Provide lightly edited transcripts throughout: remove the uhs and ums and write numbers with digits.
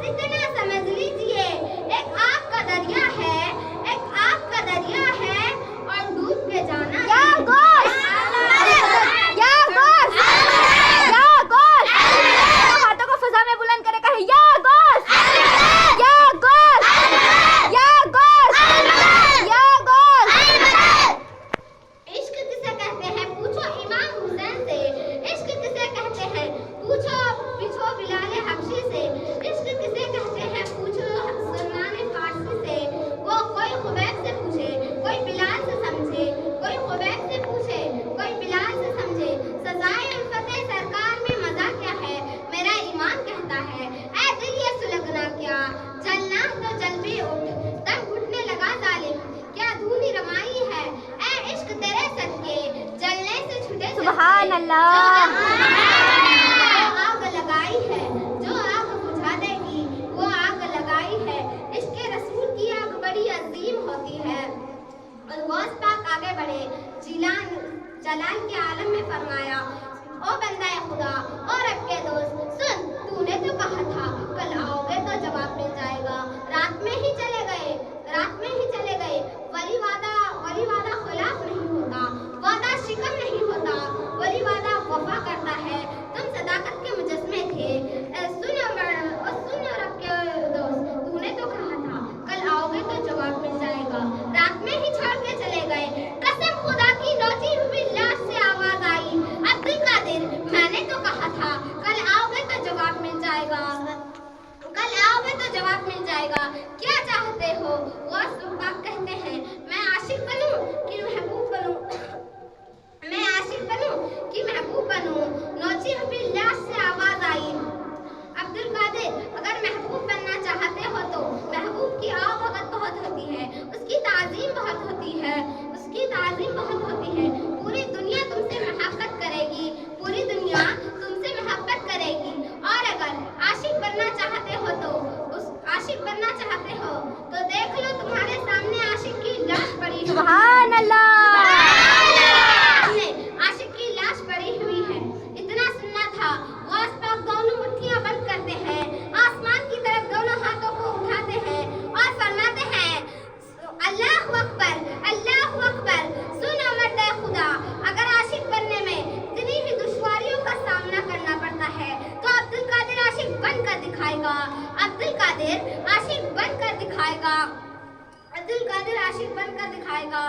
बस इतना समझ लीजिए, एक आग का दरिया है, एक आग का दरिया है और डूब के जाना या गोश या गोश या गोश हाथों को फिजा में बुलंद करे कहे या गोश या गोश या गोश या गोश। इश्क किसे कहते हैं पूछो इमाम हुसैन से, इश्क किसे कहते हैं पूछो बिलाल हबशी से, इश्क किसे कहते हैं पूछो सलमान फारसी से। वो कोई खुबैब से पूछे, कोई बिलाल से समझे, कोई खुबैब से पूछे, कोई बिलाल से समझे। सजाए उल्फते सरकार में मजा क्या है, मेरा ईमान कहता है ऐ दिल ये सुलगना क्या, जलना तो जल भी उठ, दम घुटने लगा जालिम, क्या धूनी रमाई है ऐ इश्क तेरे सदके, जलने से छूटे सुभान अल्लाह। आग लगाई है जो आग बुझा देगी, वो आग लगाई है। इसके रसूल की आग बड़ी अजीम होती है। और गौस पाक आगे बढ़े, जलाल के आलम में फरमाया, ओ बंदा खुदा और रब के दोस्त सुन, तूने तो कहा था कल आओगे तो जवाब मिल जाएगा, रात में ही चले गए, रात में ही चले गए। वली वादा खिलाफ नहीं होता, वादा शिकम नहीं होता, वली वादा वफा करता है। तुम सदाकत के मुजस्मे थे, सुन रब के दोस्त, तूने तो कहा था कल आओगे तो जवाब मिल जाएगा, रात में ही छोड़ के चले गए। कसम खुदा की नोची हुई लाश से आवाज आई, अब्दुल कादिर मैंने तो कहा था कल आओगे तो जवाब मिल जाएगा, कल आओगे तो जवाब मिल जाएगा। क्या चाहते हो? गौस पाक कहते हैं मैं आशिक बनूं कि महबूब बनूं, मैं आशिक बनूं कि महबूब बनूं। नोची हुई लाश से आवाज आई, अब्दुल कादिर अगर महबूब बनना चाहते हो तो महबूब की आवभगत बहुत होती है, उसकी ताजीम बहुत होती है, उसकी ताजीम बहुत होती है। पूरी दुनिया तुमसे मोहब्बत करेगी, पूरी दुनिया तुमसे मोहब्बत करेगी। और अगर आशिक बनना चाहते हो तो देख लो तुम्हारे सामने आशिक की लाश पड़ी है। सुभान अल्लाह। आशिक की लाश पड़ी हुई है। इतना सुनना था, गौस पाक दोनों मुट्ठियां बंद करते हैं, आसमान की तरफ दोनों हाथों को उठाते हैं और फरमाते हैं अल्लाहु अकबर, अल्लाहु अकबर। सुन मर्द खुदा, अगर आशिक बनने में इतनी ही दुश्वारियों का सामना करना पड़ता है तो अब्दुल कादिर आशिक बनकर दिखाएगा, अब्दुल कादिर आशिक बनकर दिखाएगा, अब्दुल कादिर आशिक बनकर दिखाएगा।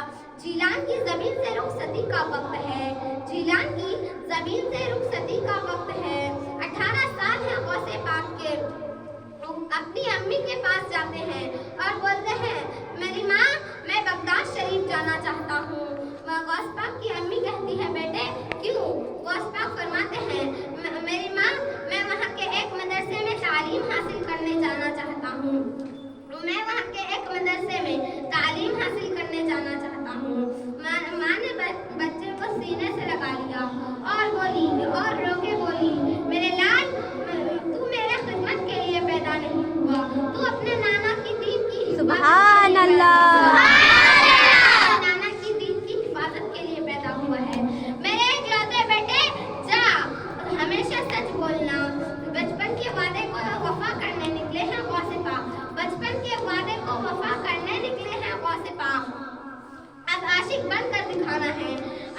जीलान की जमीन से रुखसती का वक्त है, जीलान की जमीन से रुखसती का वक्त है। 18 साल है गौसे पाक के, अपनी अम्मी के पास जाते हैं और बोलते हैं मेरी माँ मैं बगदाद शरीफ जाना चाहता हूँ। गौस पाक की अम्मी कहती है बेटे क्यों? गौस पाक फरमाते हैं मेरी माँ मैं वहाँ के एक मदरसे में तालीम हासिल करने जाना चाहता हूँ, मैं वहाँ के एक मदरसे में तालीम हासिल करने जाना चाहता हूँ। माँ ने बच्चे को सीने से लगा लिया और बोली और रोके बोली मेरे लाल तू मेरे खिदमत के लिए पैदा नहीं हुआ, तू अपने नाना की दीन की सुभान अल्लाह। नाना की दीन की हिफाजत के लिए पैदा हुआ है। मेरे इकलौते बेटे जा हमेशा सच बोलना, बचपन के वादे को वफा करने निकले हैं गौसे पाक, बचपन के वादे को वफा करने निकले हैं गौसे पाक। अब आशिक बनकर दिखाना है,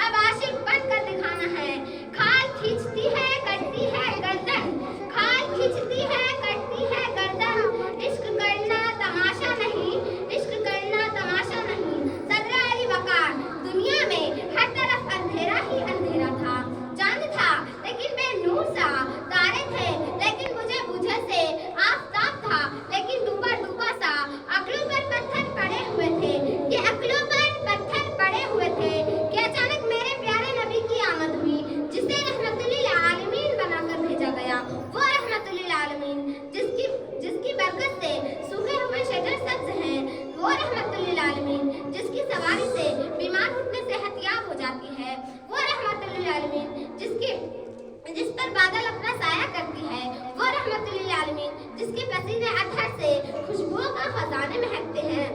अब आशिक बनकर दिखाना है। खाल खींचती है करती है गर्दन, खाल खींचती है करती है गर्दन। इश्क करना तमाशा नहीं, इश्क करना तमाशा नहीं। सदर अली वकार दुनिया में हर तरफ अंधेरा ही अंधेरा था, चांद था लेकिन बेनूर सा, तारे थे लेकिन बुझे से, आफताब था लेकिन डूबा डूबा सा। अकलों पर पत्थर पड़े हुए थे, ये अकलों पर पत्थर पड़े हुए थे कि अचानक मेरे प्यारे नबी की आमद हुई, जिसे रहमतुल्लिल आलमीन बनाकर भेजा गया। वो रहमतुल्लिल आलमीन जिसकी बरकत से सूखे हुए शजर सब्ज हैं, वो रहमतुल्लिल आलमीन जिसकी सवारी से बीमार उठने से हतियाब हो जाती है, वो रहमतुल्लिल आलमीन जिस पर बादल अपना साया करती है, वो रहमतुल्लिल आलमीन जिसके पसीने अतहर से खुशबुओं का खजाने महकते हैं।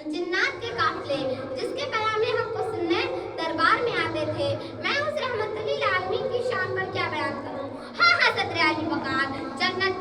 जिन्नात के काफिले जिसके कलामे हमको सुनने दरबार में आते थे, मैं उस रहमतुल्लिल आलमीन की शान पर क्या बयान करूं। हाँ सदर अली वकार जन्नत